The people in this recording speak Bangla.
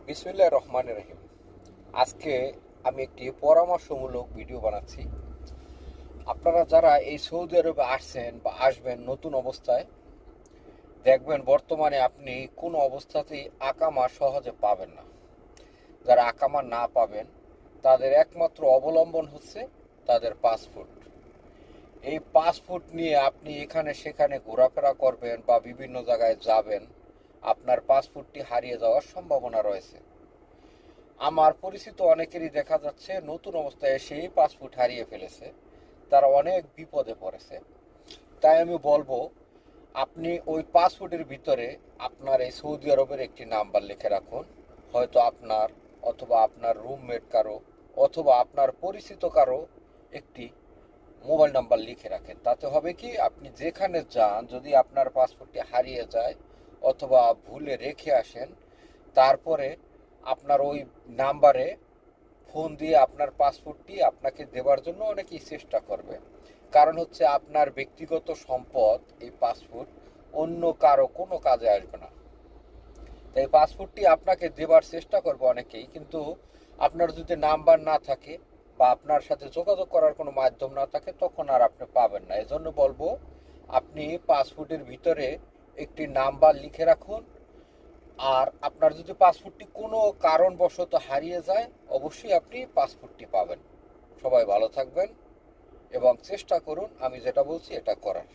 বিসমিল্লাহির রহমানির রহিম। আজকে আমি একটি পরামর্শমূলক ভিডিও বানাচ্ছি। আপনারা যারা এই সৌদি আরবে আসছেন বা আসবেন নতুন অবস্থায়, দেখবেন বর্তমানে আপনি কোনো অবস্থাতেই আকামা সহজে পাবেন না। যারা আকামা না পাবেন তাদের একমাত্র অবলম্বন হচ্ছে তাদের পাসপোর্ট। এই পাসপোর্ট নিয়ে আপনি এখানে সেখানে ঘোরাফেরা করবেন বা বিভিন্ন জায়গায় যাবেন, আপনার পাসপোর্টটি হারিয়ে যাওয়ার সম্ভাবনা রয়েছে। আমার পরিচিত অনেকেরই দেখা যাচ্ছে নতুন অবস্থায় এসেই পাসপোর্ট হারিয়ে ফেলেছে, তারা অনেক বিপদে পড়েছে। তাই আমি বলবো, আপনি ওই পাসপোর্টের ভিতরে আপনার এই সৌদি আরবের একটি নাম্বার লিখে রাখুন। হয়তো আপনার অথবা আপনার রুমমেট কারো অথবা আপনার পরিচিত কারো একটি মোবাইল নাম্বার লিখে রাখেন। তাতে হবে কি, আপনি যেখানে যান, যদি আপনার পাসপোর্টটি হারিয়ে যায় অথবা ভুলে রেখে আসেন, তারপরে আপনার ওই নাম্বারে ফোন দিয়ে আপনার পাসপোর্টটি আপনাকে দেওয়ার জন্য অনেকেই চেষ্টা করবে। কারণ হচ্ছে আপনার ব্যক্তিগত সম্পদ এই পাসপোর্ট অন্য কারো কোনো কাজে আসবে না। তাই পাসপোর্টটি আপনাকে দেবার চেষ্টা করবে অনেকেই, কিন্তু আপনার যদি নাম্বার না থাকে বা আপনার সাথে যোগাযোগ করার কোনো মাধ্যম না থাকে, তখন আর আপনি পাবেন না। এজন্য বলবো, আপনি পাসপোর্টের ভিতরে একটি নাম্বার লিখে রাখুন। আর আপনার যদি পাসপোর্টটি কোনো কারণবশত হারিয়ে যায়, অবশ্যই আপনি পাসপোর্টটি পাবেন। সবাই ভালো থাকবেন এবং চেষ্টা করুন আমি যেটা বলছি এটা করার।